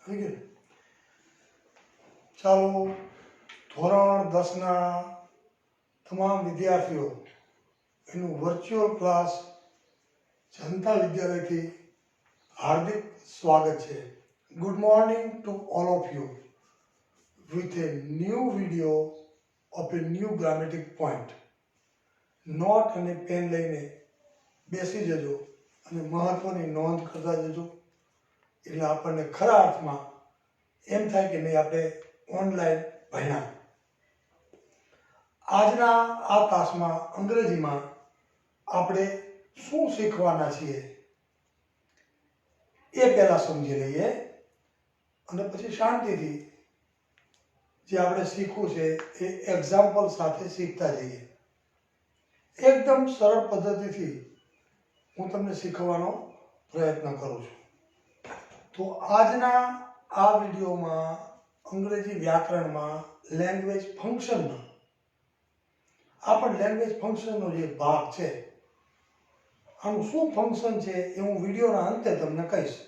આવી ગયું. ચાલો, ધોરણ 10ના તમામ વિદ્યાર્થીઓ એનું વર્ચ્યુઅલ ક્લાસ જનતા વિદ્યાલયથી હાર્દિક સ્વાગત છે. Good morning to all of you with a new video of a new grammatic point. Note અને પેન લઈને બેસી જજો અને મહત્વની નોંધ કરતા જજો. એટલે આપણને ખરા અર્થમાં એમ થાય કે નહીં આપણે ઓનલાઈન ભણ્યા. આજના આ તાસમાં અંગ્રેજીમાં આપણે શું શીખવાના છીએ એ પહેલા સમજી લઈએ અને પછી શાંતિથી જે આપણે શીખવું છે એ એક્ઝામ્પલ સાથે શીખતા જઈએ. એકદમ સરળ પદ્ધતિથી હું તમને શીખવવાનો પ્રયત્ન કરું છું. તો આજના આ વિડીયોમાં અંગ્રેજી વ્યાકરણમાં લેંગ્વેજ ફંક્શનમાં આ પણ લેંગ્વેજ ફંક્શનનો જે ભાગ છે, આનું શું ફંક્શન છે એ હું વિડીયોના અંતે તમને કહીશ.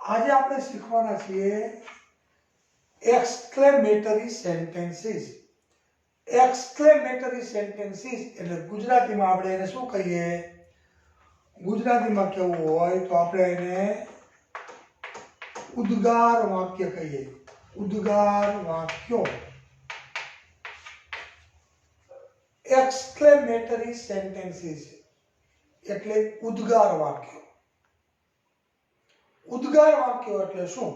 આજે આપણે શીખવાના છીએ એક્સક્લેમેટરી સેન્ટેન્સીસ. એક્સક્લેમેટરી સેન્ટેન્સીસ એટલે ગુજરાતીમાં આપણે એને શું કહીએ? ગુજરાતીમાં કેવું હોય તો આપણે એને ઉદ્ગાર વાક્ય કહીએ. ઉદ્ગાર વાક્યો. એક્સક્લેમેટરી સેન્ટેન્સીસ એટલે ઉદ્ગાર વાક્યો. ઉદ્ગાર વાક્યો એટલે શું?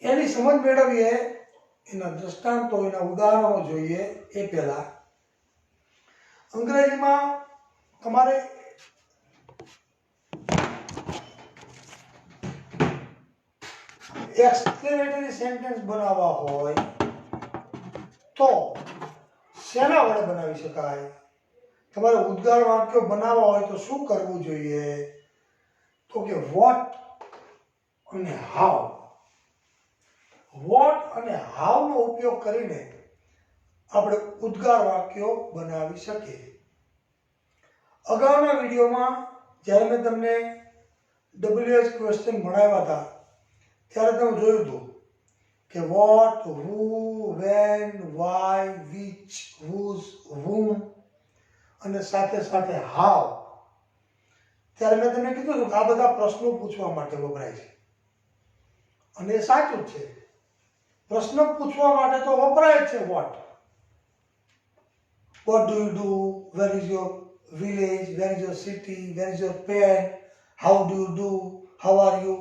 એની સમજ મેળવીએ, એના દ્રષ્ટાંતો, એના ઉદાહરણો જોઈએ એ પહેલા અંગ્રેજીમાં તમારે એક્સક્લેમેટરી સેન્ટેન્સ બનાવવા હોય તો શેના વડે બનાવી શકાય? તમારે ઉદ્ગાર વાક્યો બનાવવા હોય તો શું કરવું જોઈએ? તો કે વોટ અને હાઉ. વોટ અને હાઉનો ઉપયોગ કરીને આપણે ઉદ્ગાર વાક્યો બનાવી શકીએ. અગાઉના વિડીયોમાં જ્યારે મેં તમને WH ક્વેશ્ચન ભણાવ્યા હતા ત્યારે તમે જોયું હતું કે what, who, when, why, which, whose, whom અને સાથે સાથે હાઉ. ત્યારે મેં તમને કીધું હતું કે આ બધા પ્રશ્નો પૂછવા માટે વપરાય છે. અને એ સાચું જ છે. પ્રશ્ન પૂછવા માટે તો વપરાય જ છે vote. What do you do? Where is your village? Where is your city? Where is your pen? How do you do? How are you?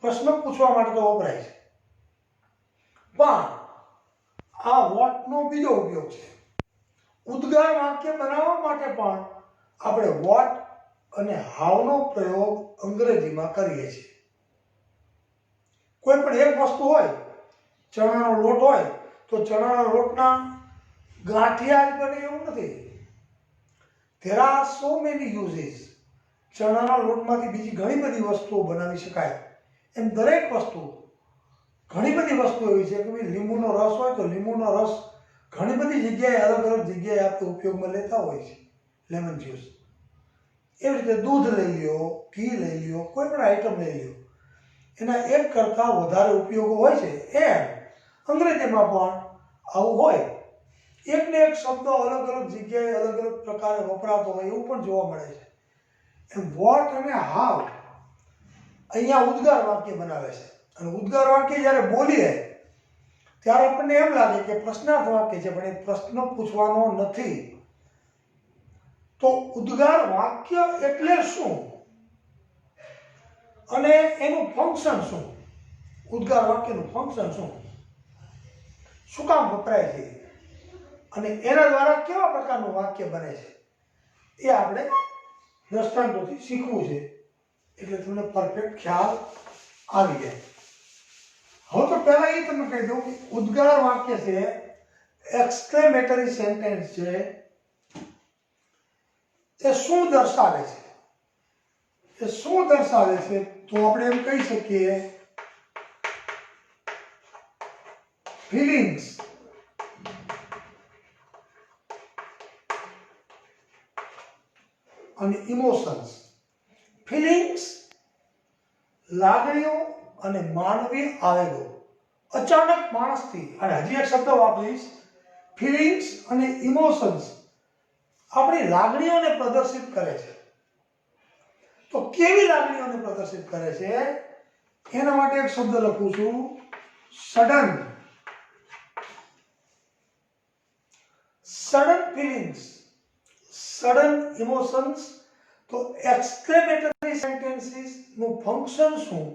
પ્રશ્ન પૂછવા માટે તો વપરાય છે. પણ આ વોટનો બીજો ઉપયોગ છે. ઉદ્ગાર વાક્ય બનાવવા માટે પણ આપણે વોટ અને હાઉનો પ્રયોગ અંગ્રેજીમાં કરીએ છીએ. કોઈ પણ એક વસ્તુ હોય, ચણાનો લોટ હોય તો ચણાના લોટના ગાંઠિયા જ બને એવું નથી. There are so many uses. ચણાના લોટમાંથી બીજી ઘણી બધી વસ્તુઓ બનાવી શકાય. એમ દરેક વસ્તુ, ઘણી બધી વસ્તુ એવી છે કે ભાઈ લીંબુનો રસ હોય તો લીંબુનો રસ ઘણી બધી જગ્યાએ, અલગ અલગ જગ્યાએ આપણે ઉપયોગમાં લેતા હોય છે. Lemon juice. એવી રીતે દૂધ લઈ લ્યો, ઘી લઈ લ્યો, કોઈ પણ આઈટમ લઈ લ્યો, એના એક કરતાં વધારે ઉપયોગો હોય છે. એમ અંગ્રેજીમાં પણ આવું હોય. એકને એક શબ્દ અલગ અલગ જગ્યાએ અલગ અલગ પ્રકારે વપરાતો હોય એવું પણ જોવા મળે છે. એમ વોટ અને હાઉ અહીંયા ઉદ્ગાર વાક્ય બનાવે છે. અને ઉદ્ગાર વાક્ય જ્યારે બોલીએ ત્યારે આપણને એમ લાગે કે પ્રશ્નાર્થ વાક્ય છે, પણ એ પ્રશ્ન પૂછવાનો નથી. તો ઉદ્ગાર વાક્ય એટલે શું અને એનું ફંક્શન શું? ઉદ્ગાર વાક્યનું ફંક્શન શું? શું કામ વપરાય છે અને એના દ્વારા કેવા પ્રકારનું વાક્ય બને છે એ આપણે દ્રષ્ટાંતોથી શીખવું છે. એટલે તમને પરફેક્ટ ખ્યાલ આવી જાય. હવે તો પહેલા એ તમને કહી દઉં કે ઉદ્ગાર વાક્ય છે, એક્સક્લેમેટરી સેન્ટેન્સ છે, એ શું દર્શાવે છે? એ શું દર્શાવે છે? તો આપણે એમ કહી શકીએ ફિલિંગ્સ અને ઇમોશન્સ. ફિલિંગ્સ, લાગણીઓ અને માનવીય આવેગો અચાનક માણસથી, અને હજી એક શબ્દ વાપરીશ, ફિલિંગ્સ અને ઇમોશન્સ આપણી લાગણીઓને પ્રદર્શિત કરે છે. તો કેવી લાગણીઓને પ્રદર્શિત કરે છે એના માટે એક શબ્દ લખું છું, sudden. Sudden feelings, sudden emotions. તો એક્સક્લેમેટરી સેન્ટેન્સીસ નું ફંક્શન શું?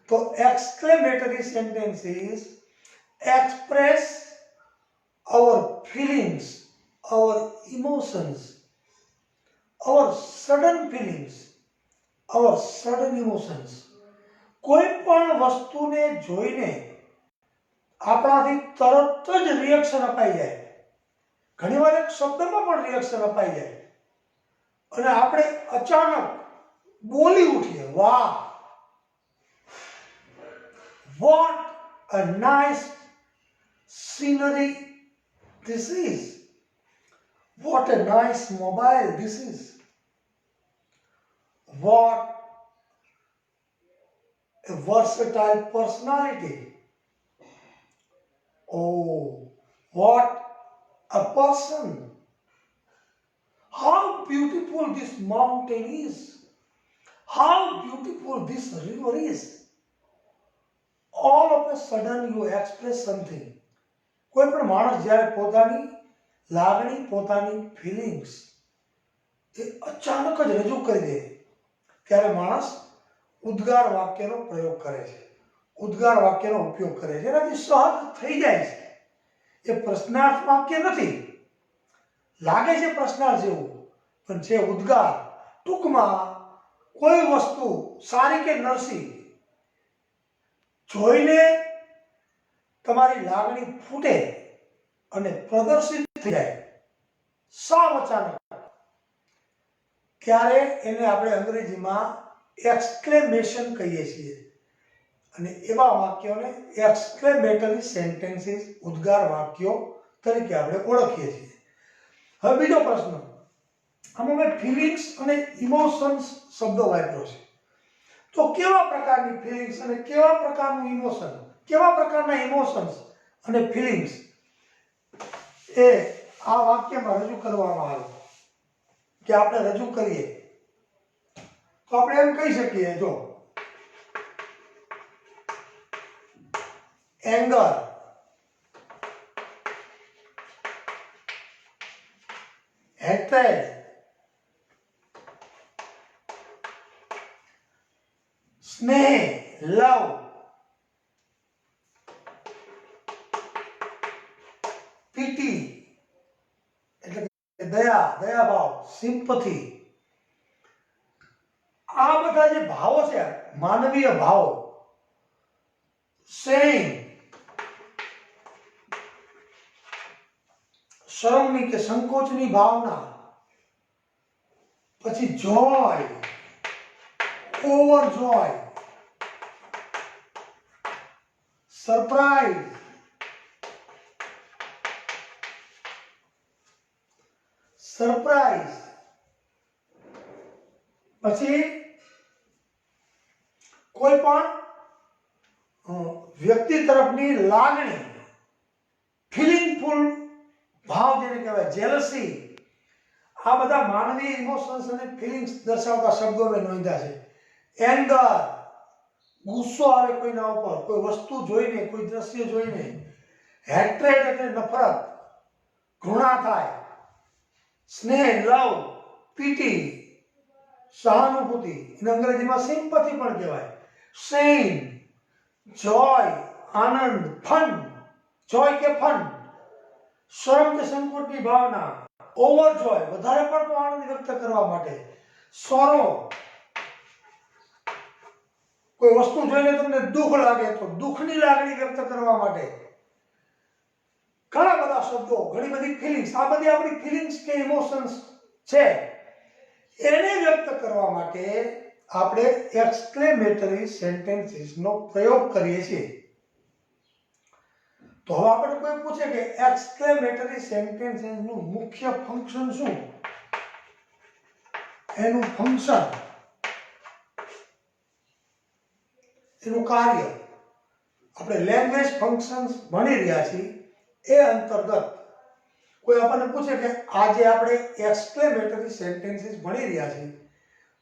તો exclamatory sentences express our feelings, our emotions, our sudden feelings, our sudden emotions. કોઈ પણ વસ્તુને જોઈને આપણાથી તરત જ રિએક્શન અપાઈ જાય. ઘણીવાર એક શબ્દમાં પણ રિએક્શન અપાઈ જાય અને આપણે અચાનક બોલી ઉઠીએ, વાહ, what a nice scenery this is, what a nice mobile this is, what a versatile personality, oh, what a person, how beautiful this mountain is, how beautiful this river is. All of a sudden you express something. કોઈ પણ માણસ જ્યારે પોતાની લાગણી, પોતાની feelings એ અચાનક જ રજૂ કરી દે ત્યારે માણસ ઉદ્ગાર વાક્યનો પ્રયોગ કરે છે, ઉદ્ગાર વાક્યનો ઉપયોગ કરે છે. એનાથી સહજ થઈ જાય છે. એ પ્રશ્નાર્થ વાક્ય નથી, લાગે છે પ્રશ્નાર્થ જેવું, પણ છે ઉદ્ગાર. ટૂંકમાં કોઈ વસ્તુ સારી કે નરસી જોઈને તમારી લાગણી ફૂટે અને પ્રદર્શિત થઈ જાય સાવ અચાનક, ત્યારે એને આપણે અંગ્રેજીમાં એક્સક્લેમેશન કહીએ છીએ. અને એવા વાક્યોને એક્સક્લેમેટરી સેન્ટેન્સીસ, ઉદ્ગાર વાક્યો તરીકે આપણે ઓળખીએ છીએ. હવે બીજો પ્રશ્ન, આમાં મેં ફિલિંગ્સ અને ઇમોશન્સ શબ્દો વાપર્યો છે. તો કેવા પ્રકારની ફિલિંગ્સ અને કેવા પ્રકારનું ઇમોશન, કેવા પ્રકારના ઇમોશન્સ અને ફિલિંગ્સ એ આ વાક્યમાં રજૂ કરવામાં આવે કે આપણે રજૂ કરીએ તો આપણે એમ કહી શકીએ, જો એંગર, હેટ્રેડ, સ્નેહ, લવ, પીટી એટલે કે દયા, દયાભાવ, સિમ્પથી. આ બધા જે ભાવો છે, માનવીય ભાવો. શેમ, શરમની કે સંકોચની ભાવના. પછી જોય, ઓવરજોય, સરપ્રાઈઝ, સરપ્રાઈઝ. પછી કોઈ પણ વ્યક્તિ તરફની લાગણી, ફિલિંગફુલ ભાવ જેને કહેવાય, જેલસી. આ બધા માનવીય ઇમોશન્સ અને ફિલિંગ્સ દર્શાવતા શબ્દો મેં નોંધ્યા છે. એંગર, ગુસ્સો આવે કોઈના ઉપર, કોઈ વસ્તુ જોઈને, કોઈ દ્રશ્ય જોઈને. હેટ્રેડ એટલે નફરત, ઘૃણા થાય. સ્નેહ, લવ, પીટી, સહાનુભૂતિ, એને અંગ્રેજીમાં સિમ્પથી પણ કહેવાય. શેમ, જોય, આનંદ, ફન, જોય કે ફન, શરમ કે સંકોચની ભાવના. ઓવરજોય, વધારે પડતો આનંદ વ્યક્ત કરવા માટે. સોરો, કોઈ વસ્તુ જોઈને તમને દુઃખ લાગે તો દુઃખની લાગણી વ્યક્ત કરવા માટે. ઘણા બધા શબ્દો, ઘણી બધી ફિલિંગ્સ. આ બધી આપણી ફિલિંગ્સ કે ઇમોશન્સ છે, એને વ્યક્ત કરવા માટે આપણે એક્સક્લેમેટરી સેન્ટેન્સીસનો પ્રયોગ કરીએ છીએ. તો હવે આપણે કોઈ પૂછે કે એક્સક્લેમેટરી સેન્ટેન્સીસનું મુખ્ય ફંક્શન શું? એનું ફંક્શન એનું કાર્ય આપણે લેંગ્વેજ ફંક્શન્સ ભણી રહ્યા છીએ એ અંતર્ગત કોઈ આપણને પૂછે કે આજે આપણે એક્સક્લેમેટરી સેન્ટેન્સીસ ભણી રહ્યા છીએ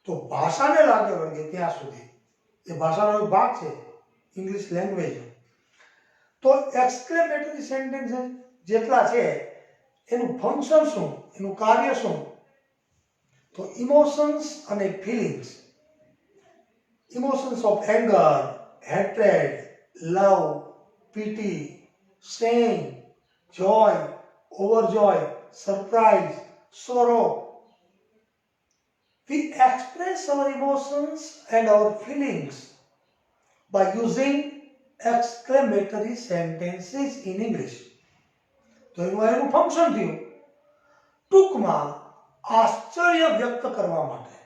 તો ભાષાને લાગે વળગે ત્યાં સુધી એ ભાષાનો એક ભાગ છે ઇંગ્લિશ લેંગ્વેજ. તો એક્સક્લેમેટરી સેન્ટેન્સીસ જેટલા છે એનું ફંક્શન શું, એનું કાર્ય શું, તો ઇમોશન્સ અને feelings, emotions of anger, hatred, love, pity, shame, joy, overjoy, surprise, sorrow. We express our emotions and our feelings by using exclamatory sentences in English. તો એનું ફંક્શન થયું ટૂંકમાં આશ્ચર્ય વ્યક્ત કરવા માટે,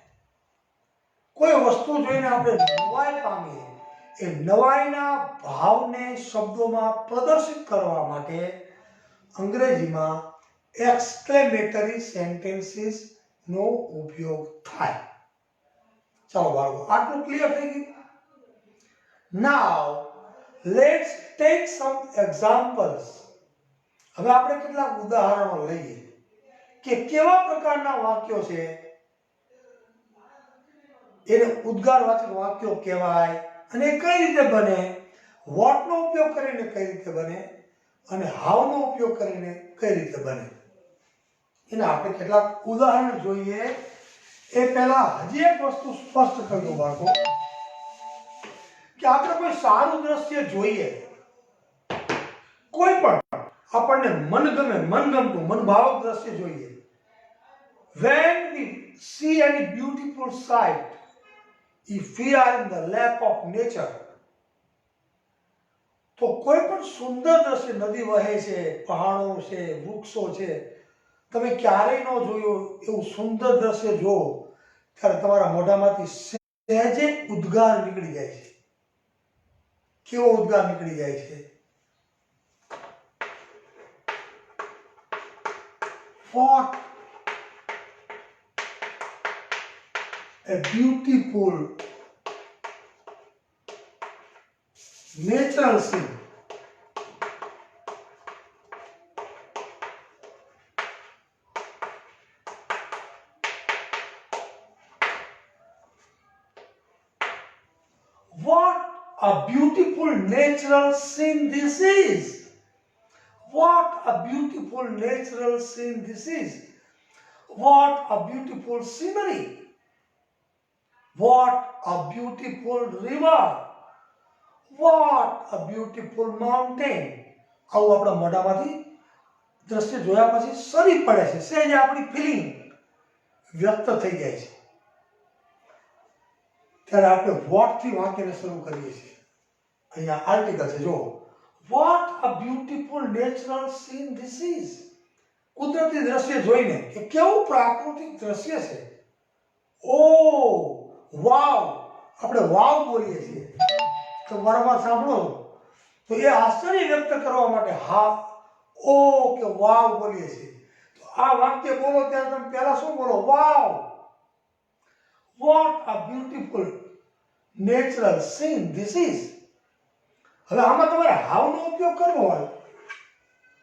કોઈ વસ્તુ જોઈને આપણે નવાઈ પામીએ એ નવાઈના ભાવને શબ્દોમાં પ્રદર્શિત કરવા માટે અંગ્રેજીમાં એક્સક્લેમેટરી સેન્ટેન્સીસ નો ઉપયોગ થાય. ચાલો બાળકો, આટલું ક્લિયર થઈ ગયું. નાઉ લેટ્સ ટેક સમ એક્ઝામ્પલ્સ. હવે આપણે કેટલાક ઉદાહરણો લઈએ કે કેવા પ્રકારના વાક્યો છે એને ઉદ્ગારવાચક વાક્યો કહેવાય અને કઈ રીતે બને, વોટ નો ઉપયોગ કરીને કઈ રીતે બને અને હાવ નો ઉપયોગ કરીને કઈ રીતે બને. એના આપણે કેટલાક ઉદાહરણ જોઈએ. એ પહેલા હજી એક વસ્તુ સ્પષ્ટ કરી દઉં બાળકો કે આપણે કોઈ સારું દ્રશ્ય જોઈએ, કોઈ પણ આપણને મનગમતું મનભાવક દ્રશ્ય જોઈએ, when we see any beautiful sight, if we are in the lap of nature, તો કોઈ પણ સુંદર દ્રશ્ય, નદી વહે છે, પહાડો છે, વૃક્ષો છે, તમે ક્યારેય ન જોયું એવું સુંદર દ્રશ્ય જો ત્યારે તમારા મોઢામાંથી સહેજે ઉદ્ગાર નીકળી જાય છે. કેવો ઉદ્ગાર નીકળી જાય છે? What a beautiful natural scene. What a beautiful natural scene this is. What a beautiful natural scene this is. What a beautiful scenery. What a beautiful river. What a beautiful mountain. આવું આપણા મોઢામાંથી દ્રશ્ય જોયા પછી સરી પડે છે, સહેજ આપણી ફિલિંગ વ્યક્ત થઈ જાય છે. ત્યારે આપણે વોટ થી વાક્યને શરૂ કરીએ છીએ. અહીંયા આર્ટિકલ છે, જો What a beautiful natural scene this is. કુદરતી દ્રશ્ય જોઈને કે કેવું પ્રાકૃતિક દ્રશ્ય છે. ઓ વાવ, આપણે વાવ બોલીએ છીએ તો વારંવાર સાંભળો તો એ આશ્ચર્ય વ્યક્ત કરવા માટે હા ઓ કે વાવ બોલીએ છીએ. તો આ વાક્ય બોલો ત્યારે તમે પહેલા શું બોલો? વાવ. What a beautiful natural scene this is. હવે આમાં તમારે હાવ નો ઉપયોગ કરવો હોય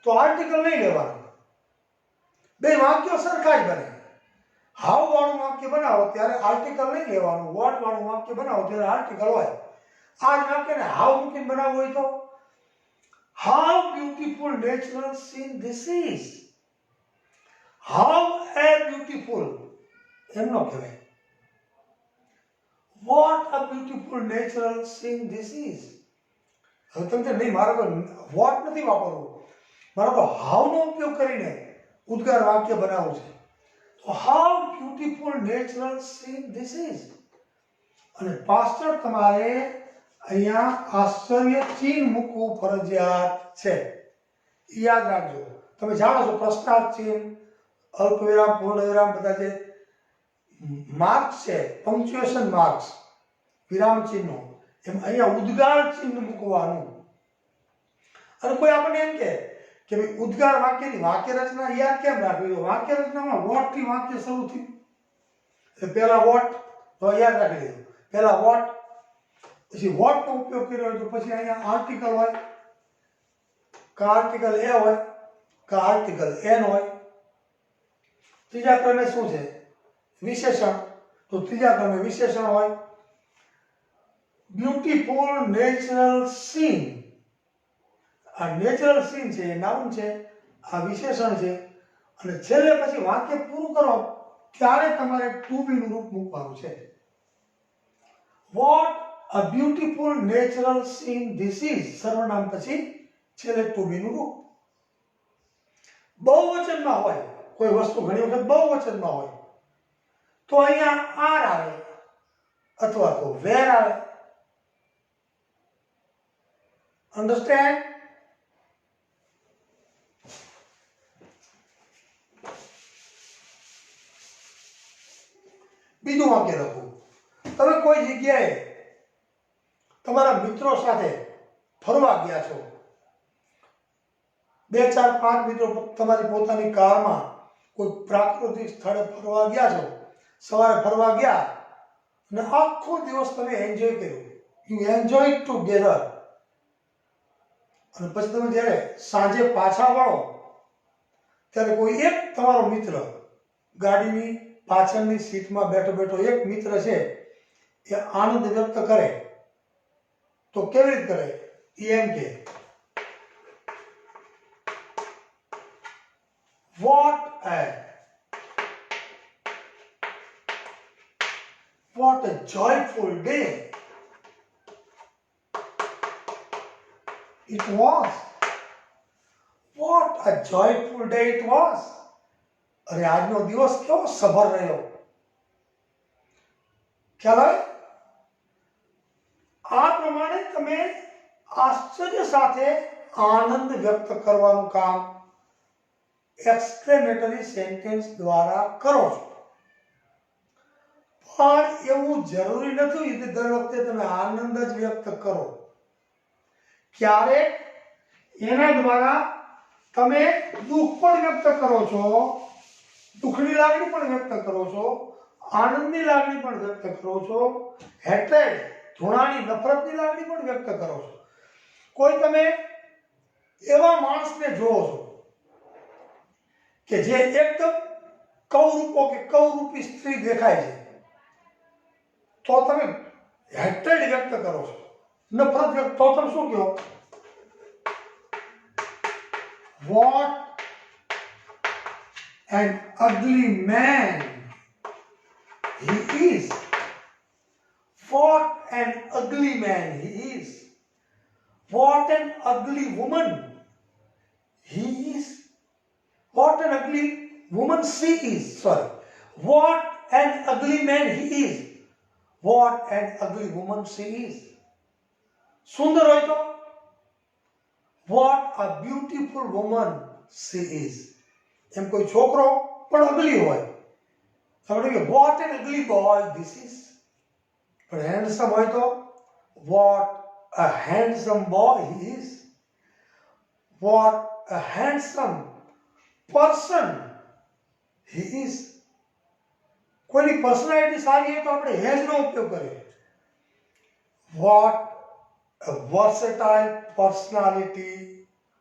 તો આર્ટિકલ નહીં લેવાનું, બે વાક્યો સરખા જ બને. હાવ વાળું વાક્ય બનાવો ત્યારે આર્ટિકલ નહીં લેવાનું, વોટ વાળું વાક્ય બનાવો ત્યારે આર્ટિકલ હોય. આ જ વાક્યને હાવ મૂકીને બનાવવું હોય તો how beautiful natural scene this is. How a beautiful એમ ન કહેવાય. What a beautiful natural scene this is. હવે તમે નહીં, મારે તો વોટ નથી વાપરવું, મારે તો હાવનો ઉપયોગ કરીને ઉદ્ગાર વાક્ય બનાવવું છે. તો how beautiful natural scene this is. અને પાછળ તમારે અહીંયા આશ્ચર્ય ચિહ્ન મૂકવું ફરજિયાત છે. યાદ રાખજો. તમે જાણો છો પ્રશ્નાર્થ ચિહ્ન, અલ્પવિરામ, પૂર્ણવિરામ, બધા જે માર્ક્સ છે, પંક્ચ્યુએશન માર્ક્સ, વિરામ ચિહ્નો, એમ અહીંયા ઉદ્ગાર ચિહ્ન મૂકવાનું. અને કોઈ આપણને એમ કે ભાઈ ઉદ્ગાર વાક્યની વાક્ય રચના યાદ કેમ રાખવી? વાક્ય રચનામાં વોટ થી વાક્ય શરૂ થયું એટલે પહેલા વોટ તો યાદ રાખી લીધું. પહેલા વોટ, પછી વોટ નો ઉપયોગ કર્યો હોય તો પછી અહીંયા આર્ટિકલ હોય, કા આર્ટિકલ એ હોય, કા આર્ટિકલ એન હોય. ત્રીજા ક્રમે શું છે? વિશેષણ. તો ત્રીજા ક્રમે વિશેષણ હોય. બ્યુટીફુલ નેચરલ સીન, આ નેચરલ સીન છે એ નાઉન છે, આ વિશેષણ છે. અને છેલ્લે પછી વાક્ય પૂરું કરો ત્યારે તમારે ટુ બી નું રૂપ મૂકવાનું છે. What a beautiful natural scene this is, સર્વનામ પછી છેલ્લે ટુ બી નું રૂપ. બહુવચનમાં હોય કોઈ વસ્તુ, ઘણી વખત બહુવચનમાં હોય તો અહીંયા આર આવે અથવા તો વેર આવે. અન્ડરસ્ટેન્ડ? બીજું વાક્ય લખું. તમે કોઈ જગ્યાએ તમારા મિત્રો સાથે ફરવા ગયા છો, 2, 4, 5 મિત્રો તમારી પોતાની કારમાં કોઈ પ્રાકૃતિક સ્થળે ફરવા ગયા છો. સવારે ફરવા ગયા અને આખો દિવસ તમે એન્જોય કર્યું, યુ એન્જોય ટુગેધર. અને પછી તમે જ્યારે સાંજે પાછા વળો ત્યારે કોઈ એક તમારો મિત્ર ગાડીની પાછળની સીટમાં બેઠો બેઠો એક મિત્ર છે એ આનંદ વ્યક્ત કરે તો કેવી રીતે કરે? એમ કે what a joyful day it was. What a joyful day it was. અરે આજનો દિવસ કેવો સભર રહ્યો. ખ્યાલ આવે? આ પ્રમાણે તમે આશ્ચર્ય સાથે આનંદ વ્યક્ત કરવાનું કામ એક્સક્લેમેટરી સેન્ટેન્સ દ્વારા કરો છો. પણ એવું જરૂરી નથી કે દર વખતે તમે આનંદ જ વ્યક્ત કરો. ક્યારેક એના દ્વારા તમે દુઃખ પણ વ્યક્ત કરો છો, દુઃખની લાગણી પણ વ્યક્ત કરો છો, આનંદની લાગણી પણ વ્યક્ત કરો છો, હેટ્રેડ ધૃણાની નફરતની લાગણી પણ વ્યક્ત કરો છો. કોઈ તમે એવા માણસને જોવો છો કે જે એકદમ કવરૂપો કે કવરૂપી સ્ત્રી દેખાય છે તો તમે હેટ્રેડ વ્યક્ત કરો છો, નફરત વ્યક્ત, તો તમે શું કહો? What an ugly man he is. What an ugly man he is. What an ugly woman he is. What an ugly woman she is. Sorry. What an ugly man he is. What an ugly woman she is. સુંદર હોય તો what a beautiful woman she is. એમ કોઈ છોકરો પણ અગલી હોય આપણે કે what an ugly boy this is. પણ handsome હોય તો what a handsome boy he is. What a handsome person he is. કોઈની પર્સનાલિટી સારી હોય તો આપણે હેઝ નો ઉપયોગ કરીએ. What a versatile personality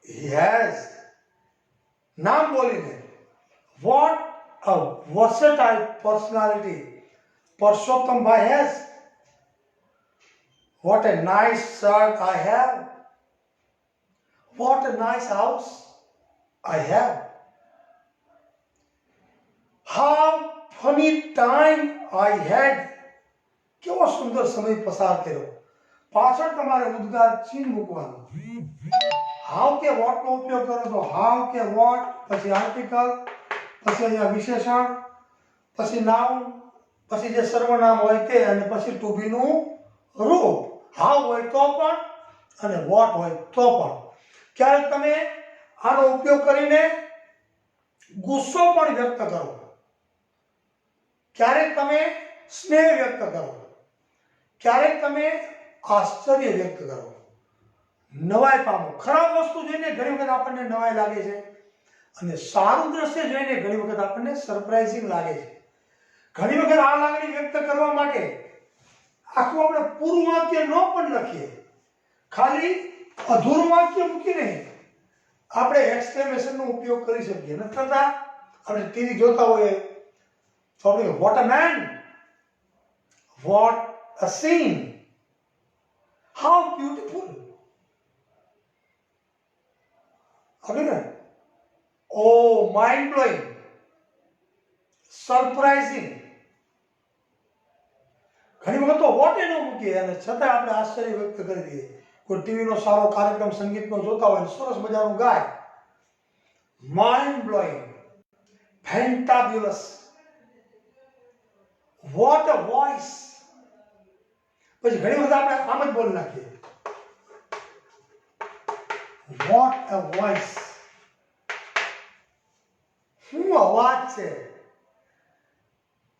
he has. નામ બોલીને what a versatile personality Purushottambai has. What a nice shirt I have. What a nice house I have. How funny time I had. કેવો સુંદર સમય પસાર કર્યો. પાછળ તમારે ઉદ્ગાર ચિહ્ન મૂકવાનું. હાવ કે વોટ નો ઉપયોગ કરો તો હાવ કે વોટ, પછી આર્ટિકલ, પછી અહીંયા વિશેષણ, પછી નાઉન, પછી જે સર્વનામ હોય તે, અને પછી ટુ બી નું રૂપ. હાવ હોય તો પણ અને વોટ હોય તો પણ. ક્યારેક તમે આનો ઉપયોગ કરીને ગુસ્સો પણ વ્યક્ત કરો, ક્યારેક તમે સ્નેહ વ્યક્ત કરો, ક્યારેક તમે આશ્ચર્ય વ્યક્ત કરો, નવાઈ પામો. ખરાબ વસ્તુ જોઈને ઘણી વખત આપણને નવાઈ લાગે છે અને સારું દ્રશ્ય જોઈને ઘણી વખત આપણને સરપ્રાઇઝિંગ લાગે છે. ઘણી વખત આ લાગણી વ્યક્ત કરવા માટે આખું આપણે પૂરું વાક્ય ન પણ લખીએ, ખાલી અધૂરું વાક્ય મૂકીને આપણે એક્સક્લેમેશનનો ઉપયોગ કરી શકીએ. નથી થતા આપણે ટીવી જોતા હોઈએ તો આપણે what a man, what a scene, how beautiful. આપણે ને ઓ માઇન્ડ બ્લોઈંગ, સરપ્રાઇઝિંગ. ઘણી વખત તો વોટ એ ન મૂકીએ અને છતાં આપણે આશ્ચર્ય વ્યક્ત કરી દઈએ. કોઈ ટીવીનો સારો કાર્યક્રમ સંગીતનો જોતા હોય, સરસ મજાનું ગાય, mind blowing, fantabulous, what a voice. પછી ઘણી વખત આપણે આમ જ બોલી નાખીએ, વોટ અ વોઇસ. શું અવાજ છે.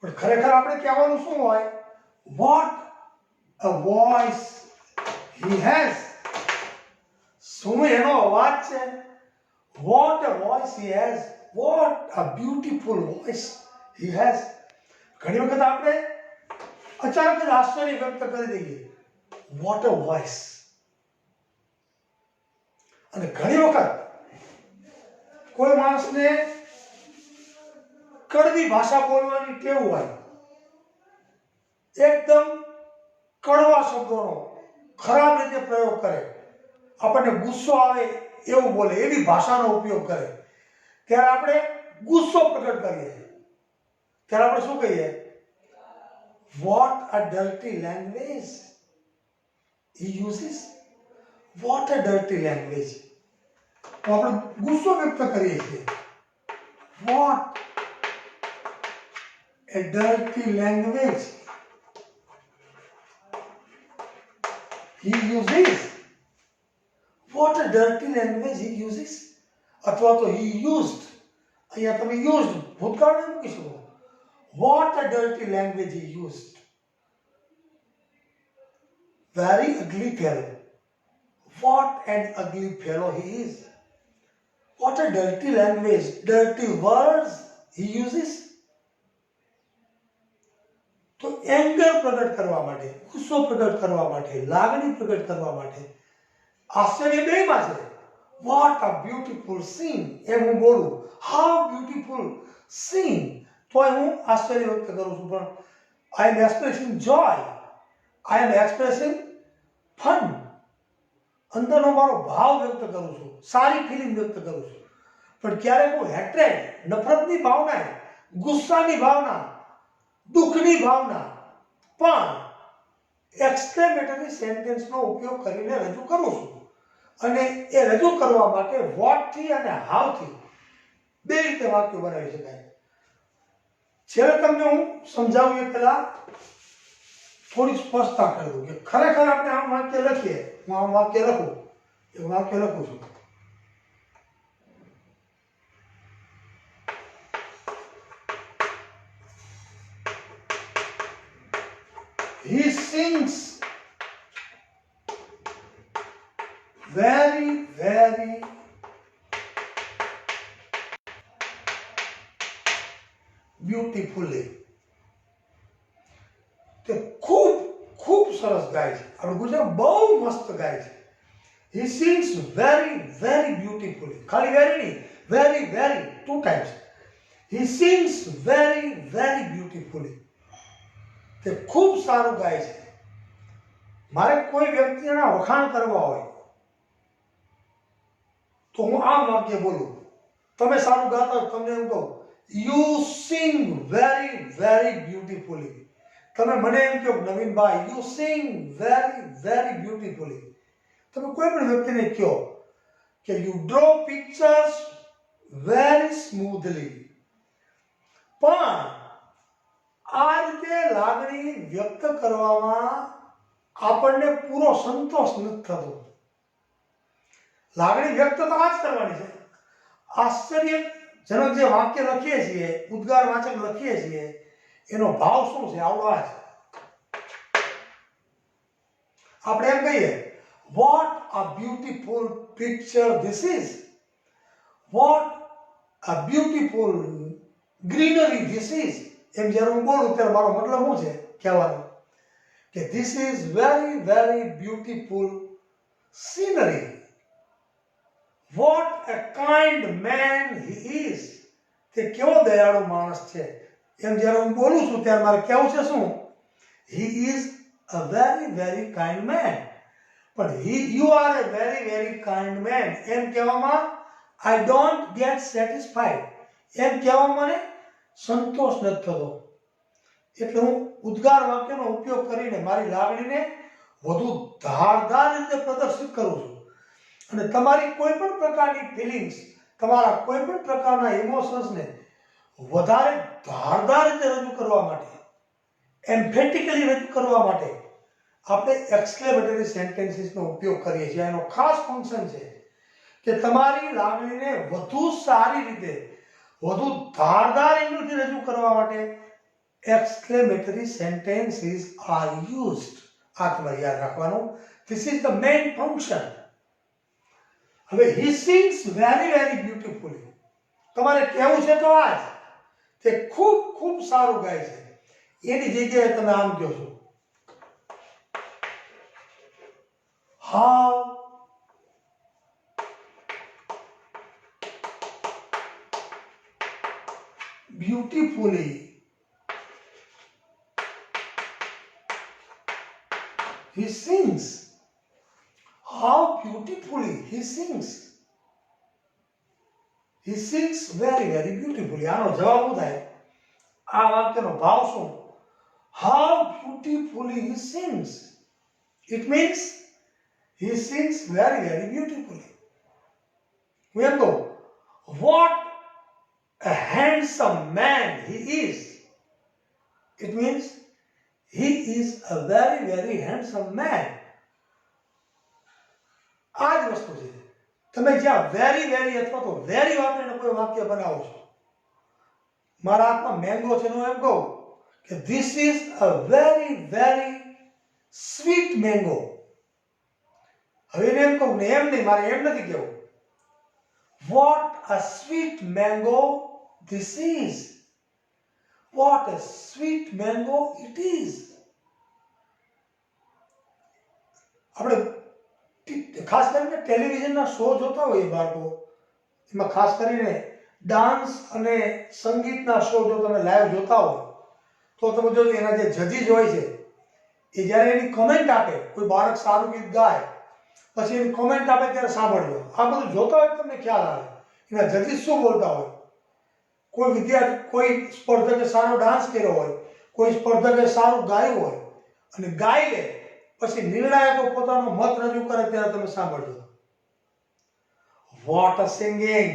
પણ ખરેખર આપણે કહેવાનું શું હોય? Vote a voice he has. શું એનો અવાજ છે? What a voice he has. Vote a beautiful voice he has. ઘણી વખત આપણે અચાનક જ આશ્ચર્ય વ્યક્ત કરી દઈએ, વોટ અ વોઇસ. અને ઘણી વખત કોઈ માણસને કડવી ભાષા બોલવાની ટેવ હોય, એકદમ કડવા શબ્દોનો ખરાબ રીતે પ્રયોગ કરે, આપણને ગુસ્સો આવે એવું બોલે, એવી ભાષાનો ઉપયોગ કરે, ત્યારે આપણે ગુસ્સો પ્રગટ કરીએ. ત્યારે આપણે શું કહીએ? What a dirty language he uses. What a dirty language. તો આપણે ગુસ્સો વ્યક્ત કરીએ છીએ. What a dirty language he uses. What a dirty language he uses. અથવા તો he used. અહીંયા તમે used ભૂતકાળને મૂકી શકો. What a dirty language he used. Very ugly fellow. What an ugly fellow he is. What a dirty language, dirty words he uses. તો anger પ્રગટ કરવા માટે, ગુસ્સો પ્રગટ કરવા માટે, લાગણી પ્રગટ કરવા માટે આશ્ચર્ય બેમાં છે. વોટ અ બ્યુટીફુલ સીન એમ હું બોલું, હાઉ બ્યુટીફુલ સીન, તો હું આશ્ચર્ય વ્યક્ત કરું છું. પણ આઈ એમ એક્સપ્રેસિંગ જોય, આઈ એમ એક્સપ્રેસિંગ ફન. અંદરનો મારો ભાવ વ્યક્ત કરું છું, સારી ફિલિંગ વ્યક્ત કરું છું. પણ ક્યારેક હું હેટ્રેડ, નફરતની ભાવના, ગુસ્સાની ભાવના, દુઃખની ભાવના પણ એક્સક્લેમેટરી સેન્ટેન્સનો ઉપયોગ કરીને રજૂ કરું છું. અને એ રજૂ કરવા માટે વોટથી અને હાવથી બે રીતે વાક્યો બનાવી શકાય. છેલ્લે તમને હું સમજાવું એ પહેલા થોડી સ્પષ્ટતા કરી દઉં કે ખરેખર આપણે આમ વાક્ય લખીએ. હું આમ વાક્ય લખું, એક વાક્ય લખું છું. He sings very, very beautifully. તે ખૂબ ખૂબ સરસ ગાય છે. આપણે ગુજરાત બહુ મસ્ત ગાય છે. He sings very, very beautifully. ખાલી very નહીં, very, very, 2 times. He sings very, very beautifully. તે ખૂબ સારું ગાય છે. મારે કોઈ વ્યક્તિના વખાણ કરવા હોય તો હું આ વાક્ય બોલું. તમે સારું ગાતા હોય તમને એમ કહું, you sing very very beautifully. તમે મને એમ કહો, Navinbhai you sing very very beautifully. તમે કોઈ પણ વ્યક્તિને કહો કે યુ ડ્રો પિક્ચર્સ વેરી સ્મૂધલી. પણ આ રીતે લાગણી વ્યક્ત કરવામાં આપણને પૂરો સંતોષ નથી થતો. લાગણી વ્યક્ત તો આ જ કરવાની છે. આશ્ચર્યજનક જે વાક્ય લખીએ છીએ, ઉદ્ગાર વાચક લખીએ છીએ, એનો ભાવ શું છે? આવડો આ છે. આપણે એમ કહીએ, what a beautiful picture this is. What a beautiful greenery this is. એમ જ્યારે હું બોલું ત્યારે મારો મતલબ શું છે કહેવાનો? કે this is very very beautiful scenery. What a kind man he is. તે કેવો દયાળુ માણસ છે. એમ જ્યારે હું બોલું છું ત્યારે મારે કહેવું છે શું? He is a very very kind man. પણ you are a very very kind man એમ કહેવામાં I don't get satisfied એમ કહેવામાં મને સંતોષ નથી થતો. એટલે હું ઉદ્ગાર વાક્યનો ઉપયોગ કરીને મારી લાગણીને વધુ ધારદાર રીતે પ્રદર્શિત કરું છું. અને તમારી કોઈ પણ પ્રકારની ફિલિંગ્સ, તમારા કોઈ પણ પ્રકારના ઇમોશન્સને વધારે ધારદાર રીતે રજૂ કરવા માટે, એમ્ફેટિકલી રજૂ કરવા માટે આપણે એક્સક્લેમેટરી સેન્ટેન્સીસનો ઉપયોગ કરીએ છીએ. એનો ખાસ ફંક્શન છે કે તમારી લાગણીને વધુ સારી રીતે, વધુ ધારદાર એંગલથી રજૂ કરવા માટે એક્સક્લેમેટરી સેન્ટેન્સીસ આર યુઝડ. આ તમારે યાદ રાખવાનું. This is the main function. હવે હી સિંગ્સ વેરી વેરી બ્યુટીફુલી. તમારે કહેવું છે તો આ જ, તે ખૂબ ખૂબ સારું ગાય છે. એની જગ્યાએ તમે આમ કહો છો, how beautifully he sings. How beautifully he sings. He sings very very beautifully. આનો જવાબ શું થાય? આ વાક્યનો ભાવ શું? How beautifully he sings. It means he sings very very beautifully. હું એમ કહું, what a handsome man he is. It means he is a very very handsome man. આ જ વસ્તુ છે. તમે જ્યાં વેરી વેરી અથવા તો વેરી વાપરીને કોઈ વાક્ય બનાવો છો. મારા હાથમાં મેંગો છે, હું એમ કહું કે this is a very very sweet mango. હવે એને એમ કહું ને, એમ નહીં, મારે એમ નથી કહેવું. What a sweet mango this is. What a sweet mango it is. આપણે ખાસ કરીને ટેલિવિઝનના શો જોતા હોઈએ બાળકો, એમાં ખાસ કરીને ડાન્સ અને સંગીતના શો જો તમે લાઈવ જોતા હો તો તમે જોજો એના જે જજીસ હોય છે એ જ્યારે એની કોમેન્ટ આપે, કોઈ બાળક સારું ગીત ગાય પછી એની કોમેન્ટ આપે ત્યારે સાંભળજો. આ બધું જોતા હોય તમને ખ્યાલ આવે એના જજીસ શું બોલતા હોય. કોઈ વિદ્યાર્થી, કોઈ સ્પર્ધકે સારો ડાન્સ કર્યો હોય, કોઈ સ્પર્ધકે સારું ગાયું હોય અને ગાઈ લે, પછી નિર્ણાયકો પોતાનો મત રજૂ કરે ત્યારે તમે સાંભળજો. What a singing,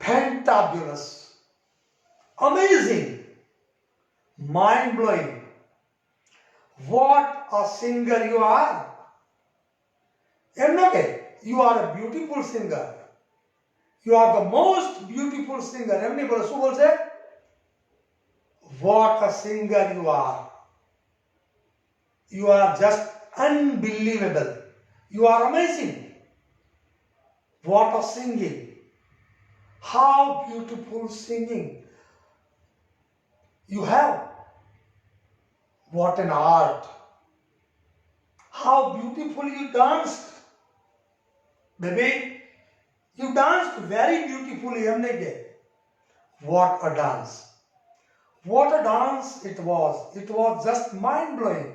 fantabulous, amazing, mind blowing. What a singer you are. એમ ન કે you are a beautiful singer, you are the most beautiful singer. એમ નહીં બોલે, શું બોલશે? What a singer you are. You are just unbelievable. You are amazing. What a singing. How beautiful singing you have. What an art. How beautiful you danced. Baby, you danced very beautifully. What a dance. What a dance it was. It was just mind-blowing.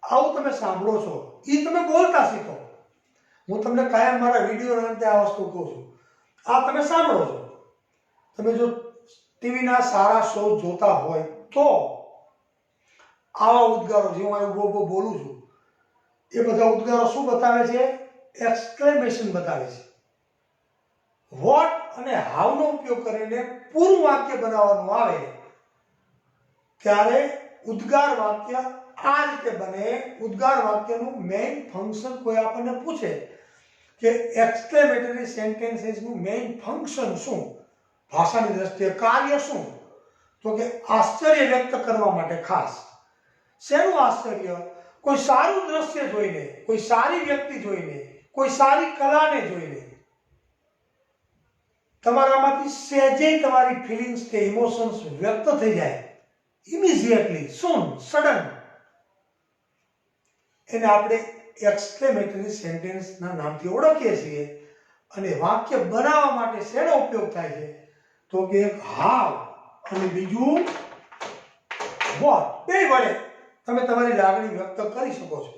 આવું તમે સાંભળો છો, એ તમે બોલતા શીખો. હું તમને કાયમ મારા વિડીયોના અંતે આ વસ્તુ કહું છું. આ તમે સાંભળો છો. તમે જો ટીવીના સારા શો જોતા હોય તો આવા ઉદ્ગારો, જે હું એવું બોલું છું, એ બધા ઉદ્ગારો શું બતાવે છે? એક્સક્લેમેશન બતાવે છે. વોટ અને હાવનો ઉપયોગ કરીને પૂરું વાક્ય બનાવવાનું આવે ત્યારે ઉદ્ગાર વાક્ય આ રીતે બને. ઉદ્ગાર વાક્યનું મેઇન ફંક્શન કોઈ આપણને પૂછે કે એક્સક્લેમેટરી સેન્ટેન્સીસનું મેઇન ફંક્શન શું, ભાષાની દ્રષ્ટિએ કાર્ય શું, તો કે આશ્ચર્ય વ્યક્ત કરવા માટે. ખાસ શેનું આશ્ચર્ય? કોઈ સારું દ્રશ્ય જોઈને, કોઈ સારી વ્યક્તિ જોઈને, કોઈ સારી કલાને જોઈને તમારામાંથી સહેજે તમારી ફિલિંગ્સ કે ઇમોશન્સ વ્યક્ત થઈ જાય ઇમિડિયેટલી, સૂન, સડન, એને આપણે એક્સક્લેમેટરી સેન્ટેન્સના નામથી ઓળખીએ છીએ. અને વાક્ય બનાવવા માટે શેનો ઉપયોગ થાય છે? તો કે એક હાવ અને બીજું વોટ, બે વડે તમે તમારી લાગણી વ્યક્ત કરી શકો છો.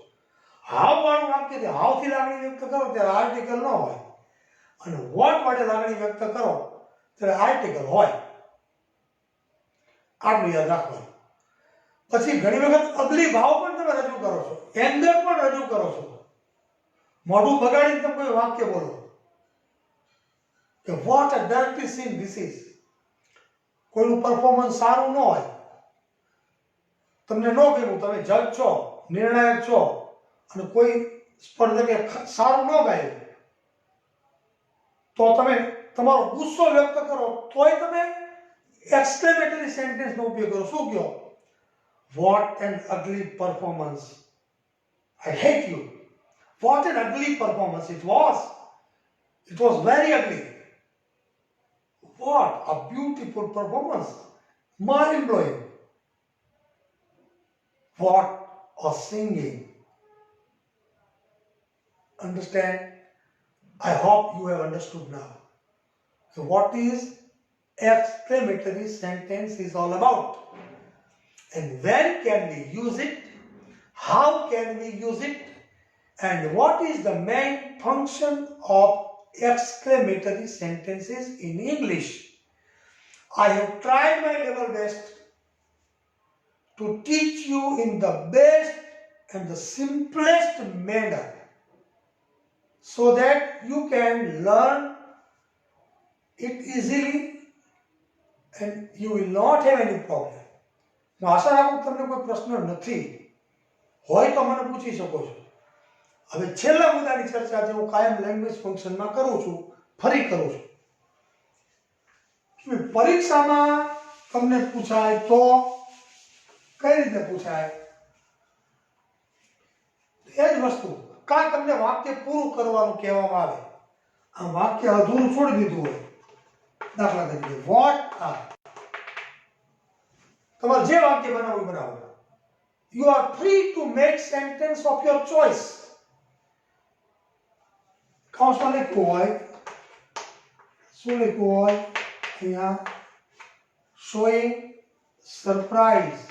હાવ વાળું વાક્ય છે, હાવથી લાગણી વ્યક્ત કરો ત્યારે આર્ટિકલ ન હોય, અને વોટ વડે લાગણી વ્યક્ત કરો ત્યારે આર્ટિકલ હોય. આટલું યાદ રાખવાનું. પછી ઘણી વખત અગલી ભાવ પણ તમે રજૂ કરો છો, એંગર પણ રજૂ કરો છો. મોઢું બગાડીને તમે કોઈ વાક્ય બોલો કે vote a dirty scene this is. કોઈનું પરફોર્મન્સ સારું ન હોય, તમને ન ગમ્યું, તમે જજ છો, નિર્ણાયક છો, અને કોઈ સ્પર્ધકે સારું ન ગાયું તો તમે તમારો ગુસ્સો વ્યક્ત કરો તોય તમે એક્સક્લેમેટરી સેન્ટેન્સનો ઉપયોગ કરો. શું કહો? What an ugly performance. I hate you. What an ugly performance it was. It was very ugly. What a beautiful performance. Mind blowing. What a singing. Understand? I hope you have understood now. So what is exclamatory sentence is all about? And when can we use it? How can we use it? And what is the main function of exclamatory sentences in English? I have tried my level best to teach you in the best and the simplest manner so that you can learn it easily and you will not have any problem. હું આશા રાખું તમને કોઈ પ્રશ્ન નથી હોય તો મને પૂછી શકો છો. હવે છેલ્લા મુદ્દાની ચર્ચા જે હું કાયમ લેંગ્વેજ ફંક્શનમાં કરું છું, ફરી કરું છું. પરીક્ષામાં તમને પૂછાય તો કઈ રીતે પૂછાય? એ જ વસ્તુ, કાં તમને વાક્ય પૂરું કરવાનું કહેવામાં આવે, આ વાક્ય અધૂરું છોડી દીધું હોય, દાખલા તરીકે વોટ આર, તમારે જે વાક્ય બનાવવું બનાવો. You are free to make sentence of your choice. કૌંસમાં લખ્યું હોય, શું લખ્યું હોય અહીંયા? showing surprise.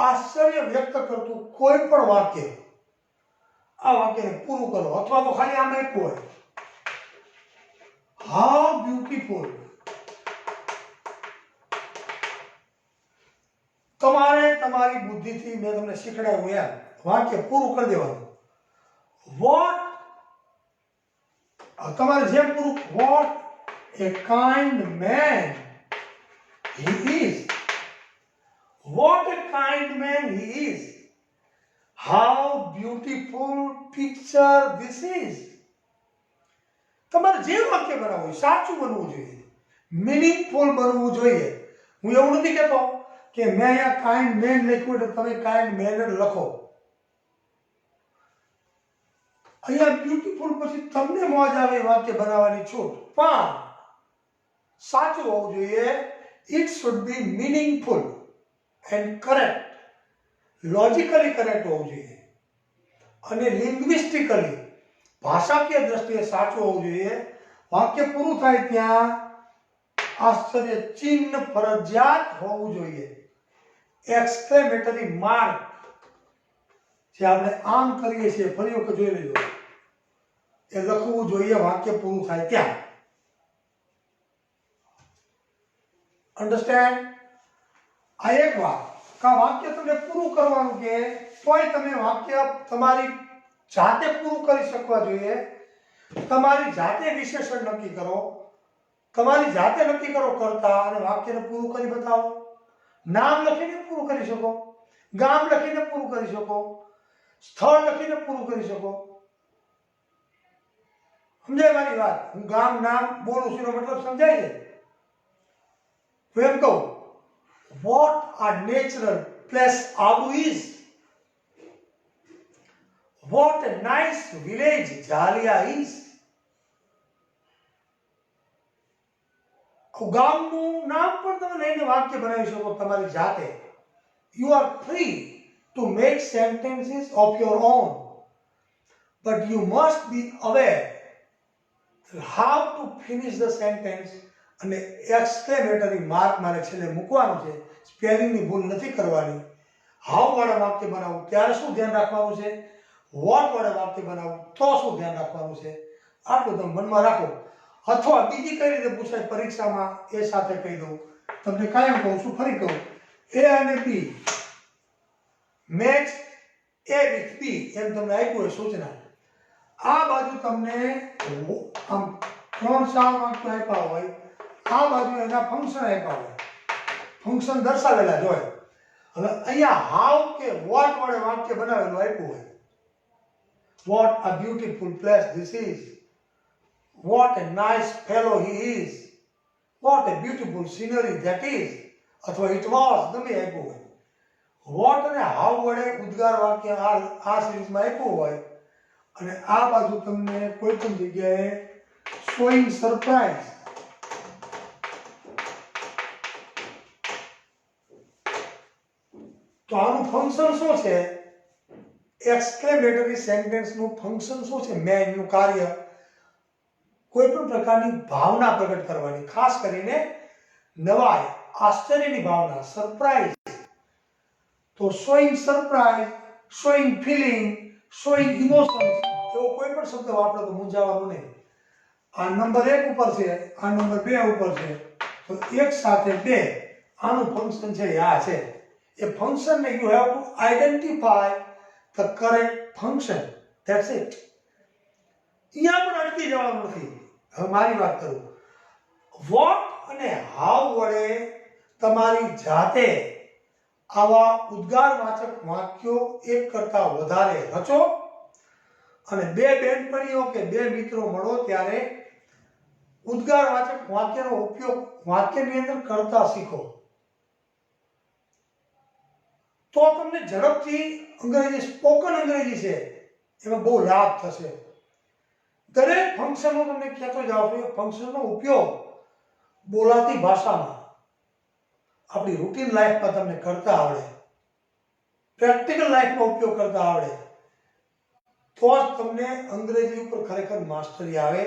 આશ્ચર્ય વ્યક્ત કરતું કોઈ પણ વાક્ય, આ વાક્યને પૂરું કરો. અથવા તો ખાલી આમ લખ્યું હોય, how beautiful. તમારે તમારી બુદ્ધિથી મેં તમને શીખડાવ્યું એમ વાક્ય પૂરું કરી દેવાનું. વોટ, તમારે જેમ પૂરું, what a kind man he is. What a kind man he is. How beautiful picture this is. તમારે જે વાક્ય બનાવવું સાચું બનવું જોઈએ, મીનિંગફુલ બનવું જોઈએ. હું એવું નથી કહેતો કે મેં અહીંયા કાઇન્ડ મેન લખ્યું એટલે તમે કાઇન્ડ મેન જ લખો. અહીંયા બ્યુટીફુલ પછી તમને મોજ આવે વાક્ય બનાવવાની છૂટ, પણ સાચું હોવું જોઈએ. It should be meaningful and correct, logically correct હોવું જોઈએ, અને લિંગ્વિસ્ટિકલી ભાષાકીય દ્રષ્ટિએ સાચું હોવું જોઈએ. વાક્ય પૂરું થાય ત્યાં આશ્ચર્ય ચિહ્ન ફરજિયાત હોવું જોઈએ. એક્સક્લેમેટરી માર્ક જે આપણે આમ કરીએ છીએ, ફરી વખત જોઈ લેજો, એ લખવું જોઈએ વાક્ય પૂરું થાય ત્યાં. અન્ડરસ્ટેન્ડ? આ એક વાત, કા વાક્ય તમને પૂરું કરવાનું કે તોય તમે વાક્ય તમારી જાતે પૂરું કરી શકવા જોઈએ. તમારી જાતે વિશેષણ નક્કી કરો, તમારી જાતે નક્કી કરો કરતા, અને વાક્યને પૂરું કરી બતાવો. નામ લખીને પૂરું કરી શકો, ગામ લખીને પૂરું કરી શકો, સ્થળ લખીને પૂરું કરી શકો. સમજાય મારી વાત? હું ગામ નામ બોલું છું એનો મતલબ સમજાય છે? હું એમ કહું, વોટ આ natural place Abu is. What a nice village Jalia is. ગામનું નામ પણ તમે લઈને વાક્ય બનાવી શકો તમારી જાતે. You are free to make sentences of your own, but you must be aware how to finish the sentence. અને એક્સક્લેમેટરી માર્ક મારે છેલ્લે મૂકવાનું છે. સ્પેલિંગની ભૂલ નથી કરવાની. હાઉ વાળા વાક્ય બનાવવું ત્યારે શું ધ્યાન રાખવાનું છે, વોટ વાળા વાક્ય બનાવવું તો શું ધ્યાન રાખવાનું છે, આટલું તમે મનમાં રાખો. અથવા બીજી કઈ રીતે પૂછાય પરીક્ષામાં એ સાથે કહી દઉં. તમને કાયમ કહું છું, ફરી કહું. A અને B match A with B એમ તમને આપ્યું હોય સૂચના. આ બાજુ તમને આમ 3-4 વાક્યો આપ્યા હોય, આ બાજુ એના ફંક્શન આપ્યા હોય, ફંક્શન દર્શાવેલા જ હોય. હવે અહીંયા હાઉ કે વોટ વડે વાક્ય બનાવેલું આપ્યું હોય. What a beautiful place this is. What a nice fellow he is. What a beautiful scenery that is. અથવા it was ગમે આપ્યું હોય. વોટ અને હાઉ વડે ઉદ્ગાર વાક્ય આ સિરીઝમાં આપ્યું હોય અને આ બાજુ તમને કોઈ પણ જગ્યાએ showing surprise તો આનું ફંક્શન શું છે? એક્સક્લેમેટરી સેન્ટેન્સનું ફંક્શન શું છે? મેનનું કાર્ય કોઈ પણ પ્રકારની ભાવના પ્રગટ કરવાની, ખાસ કરીને નવાઈ, આશ્ચર્યની ભાવના, સરપ્રાઈઝ. તો showing surprise, showing feeling, showing emotions એવો કોઈ પણ શબ્દ વાપરો તો મૂંઝાવાનું નહીં. આ નંબર 1 ઉપર છે, આ નંબર 2 ઉપર છે, તો એક સાથે 2 આનું ફંક્શન છે આ છે. એ ફંક્શનને you have to identify the correct function. That's it. અહીંયા પણ અટકી જવાનું નથી. હવે મારી વાત કરું. વોટ અને હાઉ વડે તમારી જાતે આવા ઉદ્ગારવાચક વાક્યો એક કરતા વધારે રચો અને 2 બેનપણીઓ કે 2 મિત્રો મળો ત્યારે ઉદ્ગારવાચક વાક્યનો ઉપયોગ વાક્યની અંદર કરતા શીખો. તો તમને ઝડપથી અંગ્રેજી, સ્પોકન અંગ્રેજી છે એમાં બહુ લાભ થશે. દરેક ફંક્શનનો તમને કહેતો જાવ છું, ફંક્શનનો ઉપયોગ બોલાતી ભાષામાં આપણી રૂટીન લાઈફમાં તમને કરતા આવડે, પ્રેક્ટિકલ લાઈફમાં ઉપયોગ કરતા આવડે તો જ તમને અંગ્રેજી ઉપર ખરેખર માસ્ટરી આવે.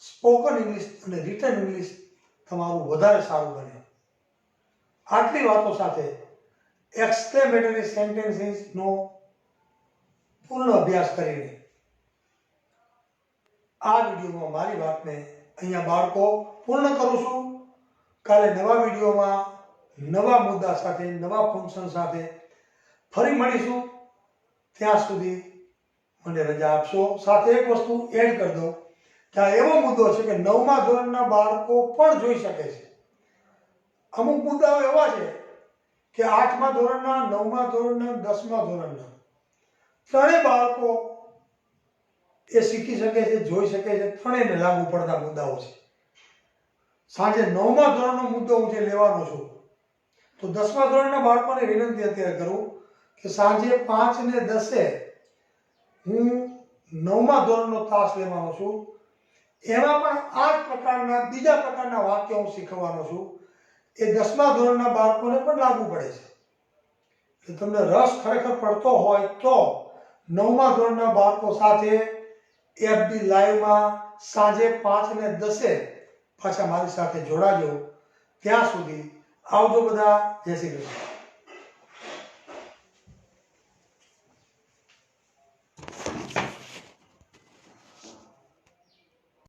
સ્પોકન ઇંગ્લિશ અને રિટન ઇંગ્લિશ તમારું વધારે સારું બને. આટલી વાતો સાથે એક્સક્લેમેટરી સેન્ટેન્સીસનો પૂર્ણ અભ્યાસ કરીને આ વિડીયોમાં મારી વાતને અહીંયા બાળકો પૂર્ણ કરું છું. કાલે નવા વિડીયોમાં નવા મુદ્દા સાથે, નવા ફંક્શન સાથે ફરી મળીશું. ત્યાં સુધી મને રજા આપશો. સાથે એક વસ્તુ એડ કરી દો કે આ એવો મુદ્દો છે કે 9મા ધોરણના બાળકો પણ જોઈ શકે છે. અમુક મુદ્દાઓ એવા છે કે 8મા ધોરણના, 9મા ધોરણના, 10મા ધોરણના ત્રણેય બાળકો એ શીખી શકે છે, જોઈ શકે છે. ત્રણેયને લાગુ પડતા મુદ્દાઓ છે. સાંજે 9મા ધોરણનો મુદ્દો હું જે લેવાનો છું તો 10મા ધોરણના બાળકોને વિનંતી અત્યારે કરું કે સાંજે 5 ને 10 હું 9મા ધોરણનો તાસ લેવાનો છું. એમાં પણ આ જ પ્રકારના બીજા પ્રકારના વાક્યો હું શીખવવાનો છું. એ 10મા ધોરણના બાળકોને પણ લાગુ પડે છે. એટલે તમને રસ ખરેખર પડતો હોય તો 9મા ધોરણના બાળકો સાથે FB લાઈવમાં સાંજે 5 ને 10 પાછા મારી સાથે જોડાજો. ત્યાં સુધી આવજો બધા. જય શ્રી કૃષ્ણ.